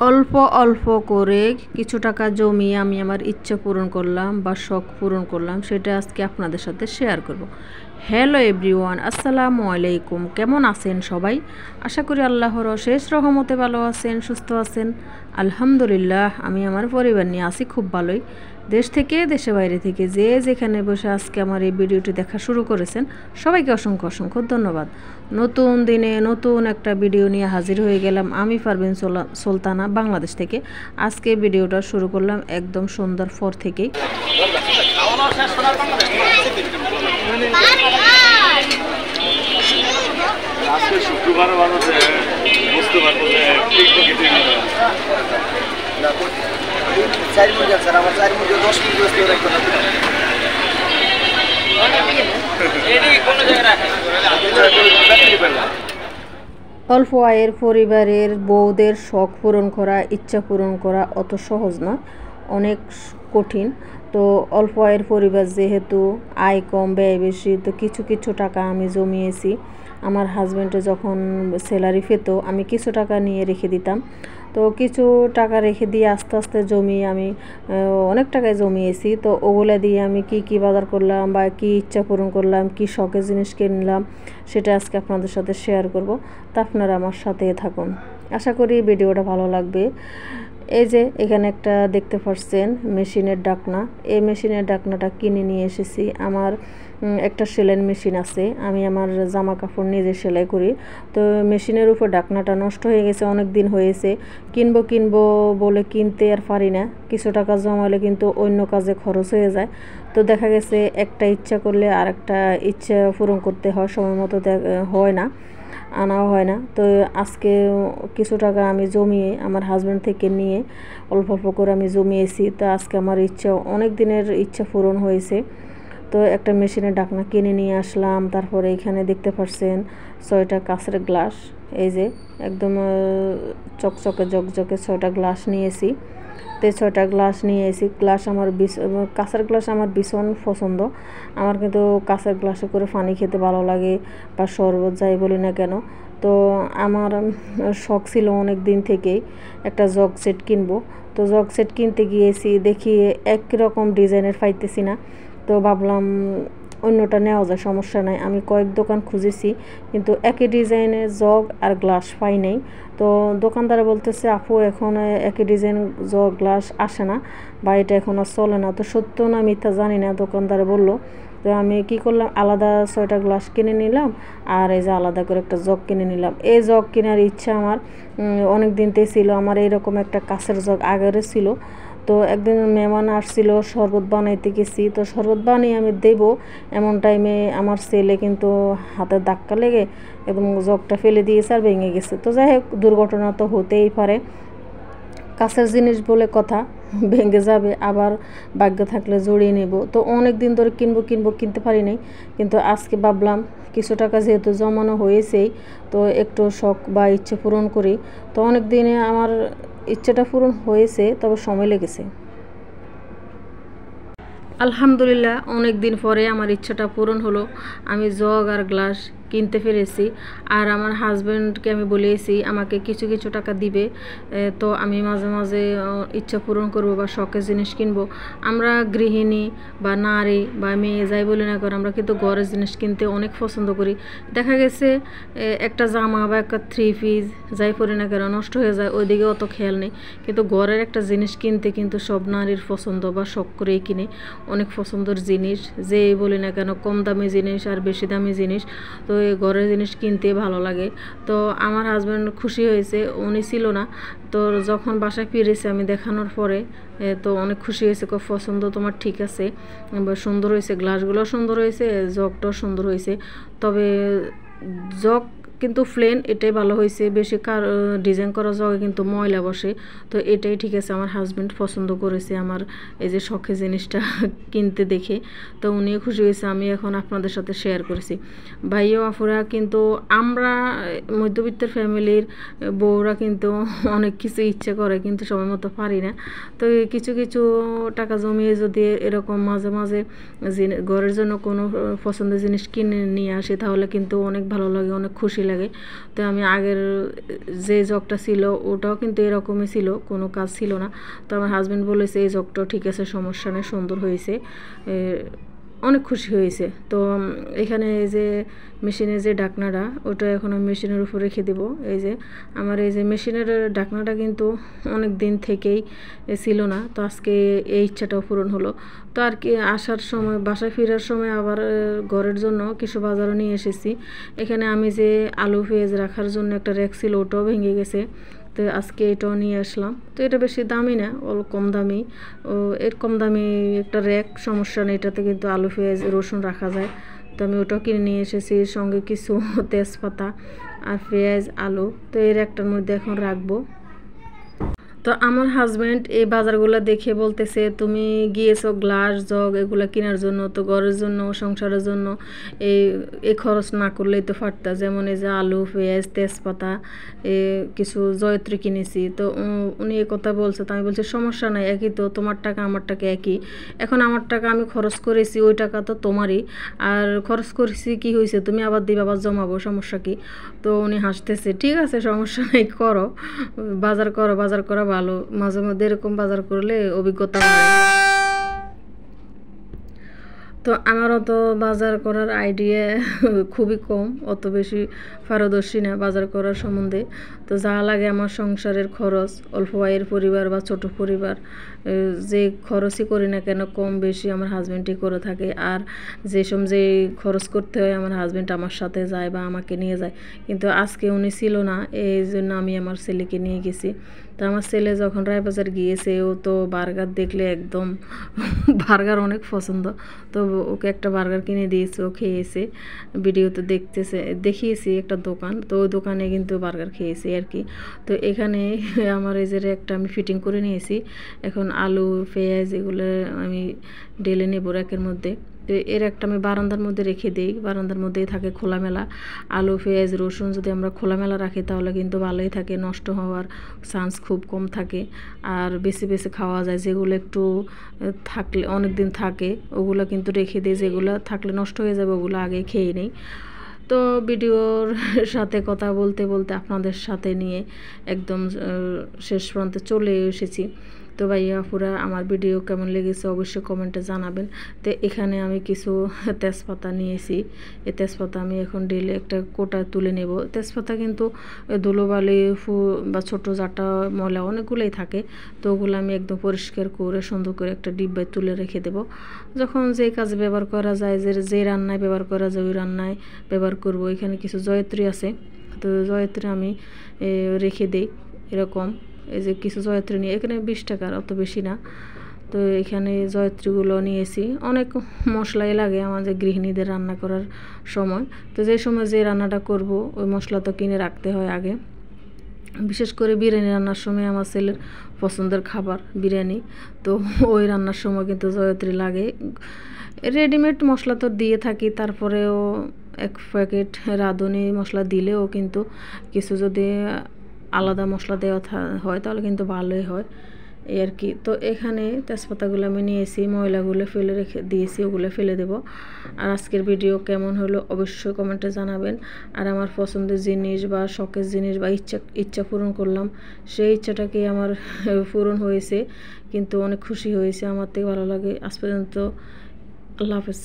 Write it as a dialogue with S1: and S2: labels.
S1: অল্প অল্প করে কিছু টাকা জমিয়ে আমি আমার ইচ্ছা পূরণ করলাম বা শখ পূরণ করলাম, সেটা আজকে আপনাদের সাথে শেয়ার করব। হ্যালো এভরিওয়ান, আসসালামু আলাইকুম। কেমন আছেন সবাই? আশা করি আল্লাহর অশেষ রহমতে ভালো আছেন, সুস্থ আছেন। আলহামদুলিল্লাহ, আমি আমার পরিবার নিয়ে আছি খুব ভালোই। দেশ থেকে দেশে বাইরে থেকে যে যেখানে বসে আজকে আমার এই ভিডিওটি দেখা শুরু করেছেন, সবাইকে অসংখ্য অসংখ্য ধন্যবাদ। নতুন দিনে নতুন একটা ভিডিও নিয়ে হাজির হয়ে গেলাম আমি পারভিন সুলতানা, বাংলাদেশ থেকে। আজকে ভিডিওটা শুরু করলাম একদম সন্ধ্যার পর থেকেই।
S2: আজকে শুক্রবার বুঝতে পারবো যে
S1: অল্প আয়ের পরিবারের বউদের শখ পূরণ করা, ইচ্ছা পূরণ করা অত সহজ নয়, অনেক কঠিন। তো অল্প আয়ের পরিবার যেহেতু আয় কম ব্যয় বেশি, তো কিছু কিছু টাকা আমি জমিয়েছি। আমার হাজব্যান্ডে যখন স্যালারি পেত আমি কিছু টাকা নিয়ে রেখে দিতাম। তো কিছু টাকা রেখে দিয়ে আস্তে আস্তে জমিয়ে আমি অনেক টাকায় জমিয়েছি। তো ওগুলা দিয়ে আমি কি বাজার করলাম বা কি ইচ্ছা পূরণ করলাম, কি শখের জিনিস কিনলাম, সেটা আজকে আপনাদের সাথে শেয়ার করব। তা আপনারা আমার সাথে থাকুন, আশা করি ভিডিওটা ভালো লাগবে। এই যে এখানে একটা দেখতে পাচ্ছেন মেশিনের ডাকনা। এই মেশিনের ডাকনাটা কিনে নিয়ে এসেছি। আমার একটা সেলাইয়ের মেশিন আছে, আমি আমার জামা কাপড় নিজে সেলাই করি। তো মেশিনের উপর ডাকনাটা নষ্ট হয়ে গেছে, অনেক দিন হয়েছে। কিনবো বলে কিনতে আর পারি না। কিছু টাকা জমালে কিন্তু অন্য কাজে খরচ হয়ে যায়। তো দেখা গেছে একটা ইচ্ছা করলে আর একটা ইচ্ছা পূরণ করতে হয়, সময় মতো হয় না, আনাও হয় না। তো আজকে কিছু টাকা আমি জমিয়ে আমার হাজব্যান্ড থেকে নিয়ে অল্প অল্প করে আমি জমিয়েছি। তো আজকে আমার ইচ্ছা, অনেক দিনের ইচ্ছা পূরণ হয়েছে। তো একটা মেশিনের ডাকনা কিনে নিয়ে আসলাম। তারপরে এখানে দেখতে পাচ্ছেন 6টা কাঁচের গ্লাস। এই যে একদম চকচকে জকজকে 6টা গ্লাস নিয়েছি। তো 6টা গ্লাস নিয়ে এসেছি। কাঁচের গ্লাস আমার ভীষণ পছন্দ। আমার কিন্তু কাঁচের গ্লাসে করে পানি খেতে ভালো লাগে, বা শরবত যাই বলি না কেন। তো আমার শখ ছিল অনেক দিন থেকেই একটা জগ সেট কিনবো। তো জগ সেট কিনতে গিয়েছি, দেখি একই রকম ডিজাইনের পাইতেছি না। তো ভাবলাম অন্যটা নেওয়া যায়, সমস্যা নাই। আমি কয়েক দোকান খুঁজেছি, কিন্তু একই ডিজাইনের জগ আর গ্লাস পাই নাই। তো দোকানদারে বলতেছে, আপু এখন একই ডিজাইন জগ গ্লাস আসে না, বা এটা এখন আর চলে না। তো সত্য না মিথ্যা জানি না, দোকানদারে বললো। তো আমি কি করলাম, আলাদা 6টা গ্লাস কিনে নিলাম, আর এই যে আলাদা করে একটা জগ কিনে নিলাম। এই জগ কেনার ইচ্ছা আমার অনেক দিনতেই ছিল। আমার এইরকম একটা কাঁচের জগ আগের ছিল। তো একদিন মেহমান আসছিল, শরবত বানাইতে গেছি। তো শরবত বানিয়ে আমি দেবো এমন টাইমে আমার ছেলে কিন্তু হাতে ধাক্কা লেগে একদম জগটা ফেলে দিয়েছে আর ভেঙে গেছে। তো যাই হোক, দুর্ঘটনা তো হতেই পারে, কাছের জিনিস বলে কথা, ভেঙে যাবে, আবার ভাগ্য থাকলে জড়িয়ে নেব। তো অনেক দিন ধরে কিনতে পারি নাই, কিন্তু আজকে ভাবলাম কিছু টাকা যেহেতু জমানো হয়েছেই, তো একটু শখ বা ইচ্ছে পূরণ করি। তো অনেক দিনে আমার ইচ্ছেটা পূরণ হয়েছে, তবে সময় লেগেছে। আলহামদুলিল্লাহ, অনেক দিন পরে আমার ইচ্ছাটা পূরণ হলো। আমি জগ আর গ্লাস কিনতে পেরেছি। আর আমার হাজব্যান্ডকে আমি বলেছি আমাকে কিছু কিছু টাকা দিবে, তো আমি মাঝে মাঝে ইচ্ছা পূরণ করব বা শখের জিনিস কিনবো। আমরা গৃহিণী বা নারী বা মেয়ে যাই বলি না কারণ, আমরা কিন্তু ঘরের জিনিস কিনতে অনেক পছন্দ করি। দেখা গেছে একটা জামা বা একটা 3 পিস যাই পরি না কেন নষ্ট হয়ে যায়, ওইদিকে অত খেয়াল নেই। কিন্তু ঘরের একটা জিনিস কিনতে কিন্তু সব নারীর পছন্দ, বা শখ করেই কিনে। অনেক পছন্দের জিনিস যেই বলি না কেন, কম দামি জিনিস আর বেশি দামি জিনিস, তো এই ঘরের জিনিস কিনতে ভালো লাগে। তো আমার হাজব্যান্ড খুশি হয়েছে, উনি ছিল না। তো যখন বাসায় ফিরেছে আমি দেখানোর পরে, তো অনেক খুশি হয়েছে, খুব পছন্দ তোমার, ঠিক আছে, সুন্দর হয়েছে, গ্লাসগুলো সুন্দর হয়েছে, জগটাও সুন্দর হয়েছে। তবে জগ কিন্তু প্লেন এটাই ভালো হয়েছে, বেশি ডিজাইন করা জগে কিন্তু ময়লা বসে। তো এটাই ঠিক আছে, আমার হাজব্যান্ড পছন্দ করেছে আমার এই যে শখের জিনিসটা কিনতে দেখে। তো উনিও খুশি হয়েছে, আমি এখন আপনাদের সাথে শেয়ার করেছি। ভাইও আপুরা কিন্তু আমরা মধ্যবিত্তের ফ্যামিলির বউরা কিন্তু অনেক কিছু ইচ্ছে করে, কিন্তু সময় মতো পারি না। তো কিছু কিছু টাকা জমিয়ে যদি এরকম মাঝে মাঝে ঘরের জন্য কোনো পছন্দের জিনিস কিনে নিয়ে আসে, তাহলে কিন্তু অনেক ভালো লাগে, অনেক খুশি লাগে। লাগে। তো আমি আগের যে জগটা ছিল ওটাও কিন্তু এরকমই ছিল, কোনো কাজ ছিল না। তো আমার হাজব্যান্ড বলেছে এই জগটাও ঠিক আছে, সমস্যা নেই, সুন্দর হয়েছে, অনেক খুশি হয়েছে। তো এখানে এই যে মেশিনের যে ঢাকনাটা, ওটা এখন আমি মেশিনের উপর রেখে দেবো। এই যে আমার এই যে মেশিনের ঢাকনাটা কিন্তু অনেক দিন থেকেই ছিল না, তো আজকে এই ইচ্ছাটাও পূরণ হলো। তো আর কি আসার সময়, বাসায় ফেরার সময় আবার ঘরের জন্য কিছু বাজারও নিয়ে এসেছি। এখানে আমি যে আলু পেঁয়াজ রাখার জন্য একটা র্যাক ছিল, ওটাও ভেঙে গেছে, তো আজকে এটাও নিয়ে আসলাম। তো এটা বেশি দামি না, অল্প কম দামি, ও এর কম দামি একটা র্যাক, সমস্যা নেই, এটাতে কিন্তু আলু পেঁয়াজ রসুন রাখা যায়। তো আমি ওটাও কিনে নিয়ে এসেছি, সঙ্গে কিছু তেজপাতা আর পেঁয়াজ আলু, তো এই র্যাকটার মধ্যে এখন রাখবো। তো আমার হাজব্যান্ড এই বাজারগুলো দেখে বলতেছে তুমি গিয়েছো গ্লাস জগ এগুলো কেনার জন্য, তো ঘরের জন্য সংসারের জন্য এই খরচ না করলেই তো পারতা, যেমন এই যে আলু পেঁয়াজ তেজপাতা কিছু জয়ত্রী কিনেছি। তো উনি এই কথা বলছে, তো আমি বলছি সমস্যা নাই, একই তো, তোমার টাকা আমার টাকা একই, এখন আমার টাকা আমি খরচ করেছি, ওই টাকা তো তোমারই, আর খরচ করেছি কি হয়েছে, তুমি আবার দিবা, আবার জমাবো, সমস্যা কি। তো উনি হাসতেছে, ঠিক আছে সমস্যা নেই, করো, বাজার করো, বাজার করা ভালো, মাঝে মধ্যে এরকম বাজার করলে অভিজ্ঞতা হয়। তো আমারও তো বাজার করার আইডিয়া খুবই কম, অত বেশি পারদর্শী না বাজার করার সম্বন্ধে। তো যা লাগে আমার সংসারের খরচ, অল্প আয়ের পরিবার বা ছোট পরিবার, যে খরচই করি না কেন কম বেশি আমার হাজব্যান্ডই করে থাকে। আর যে খরচ করতে হয় আমার হাজব্যান্ড আমার সাথে যায় বা আমাকে নিয়ে যায়, কিন্তু আজকে উনি ছিল না, এই জন্য আমি আমার ছেলেকে নিয়ে গেছি। তো আমার ছেলে যখন রায়বাজার গিয়েছে, ও তো বার্গার দেখলে একদম বার্গার অনেক পছন্দ, তো ওকে একটা বার্গার কিনে দিয়েছে, ও খেয়েছে, ভিডিওতে দেখিয়েছি একটা দোকান, তো ওই দোকানে কিন্তু বার্গার খেয়েছি আর কি। তো এখানে আমার এই যে একটা আমি ফিটিং করে নিয়েছি, এখন আলু পেঁয়াজ এগুলো আমি ঢেলে নেব র্যাকের মধ্যে। তো এর একটা আমি বারান্দার মধ্যে রেখে দিই, বারান্দার মধ্যেই থাকে খোলামেলা। আলু পেঁয়াজ রসুন যদি আমরা খোলামেলা রাখি তাহলে কিন্তু ভালোই থাকে, নষ্ট হওয়ার চান্স খুব কম থাকে, আর বেশি বেশি খাওয়া যায়। যেগুলো একটু থাকলে অনেক দিন থাকে ওগুলো কিন্তু রেখে দিই, যেগুলো থাকলে নষ্ট হয়ে যাবে ওগুলো আগে খেয়ে নেই। তো ভিডিওর সাথে কথা বলতে বলতে আপনাদের সাথে নিয়ে একদম শেষ প্রান্তে চলে এসেছি। তো ভাইয়া আপুরা আমার ভিডিও কেমন লেগেছে অবশ্যই কমেন্টে জানাবেন। তো এখানে আমি কিছু তেজপাতা নিয়েছি, এই তেজপাতা আমি এখন ডেলে একটা কোটা তুলে নেব। তেজপাতা কিন্তু ধুলোবালি বা ছোটো জাটা ময়লা অনেকগুলোই থাকে, তো ওগুলো আমি একদম পরিষ্কার করে সুন্দর করে একটা ডিব্বায় তুলে রেখে দেব। যখন যে কাজে ব্যবহার করা যায়, যে রান্নায় ব্যবহার করা যায় ওই রান্নায় ব্যবহার করব। এখানে কিছু জয়ত্রী আছে, তো জয়ত্রী আমি রেখে দিই এরকম। এই যে কিছু জয়ত্রী নিয়ে, এখানে 20 টাকার, অত বেশি না। তো এখানে জয়ত্রীগুলো নিয়েছি, অনেক মশলাই লাগে আমাদের গৃহিণীদের রান্না করার সময়। তো যে সময় যে রান্নাটা করব ওই মশলা তো কিনে রাখতে হয় আগে, বিশেষ করে বিরিয়ানি রান্নার সময় আমার ছেলের পছন্দের খাবার বিরিয়ানি, তো ওই রান্নার সময় কিন্তু জয়ত্রী লাগে। রেডিমেড মশলা তো দিয়ে থাকি, তারপরেও এক প্যাকেট রাঁধুনি মশলা দিলেও কিন্তু কিছু যদি আলাদা মশলা দেওয়া হয় তাহলে কিন্তু ভালোই হয় এই আর কি। তো এখানে তেজপাতাগুলো আমি নিয়েছি, ময়লাগুলো ফেলে রেখে দিয়েছি, ওগুলো ফেলে দেব। আর আজকের ভিডিও কেমন হলো অবশ্যই কমেন্টে জানাবেন। আর আমার পছন্দের জিনিস বা শখের জিনিস বা ইচ্ছা পূরণ করলাম, সেই ইচ্ছাটাকে আমার পূরণ হয়েছে, কিন্তু অনেক খুশি হয়েছে, আমার থেকে ভালো লাগে। আজ পর্যন্ত আল্লাহ হাফেজ।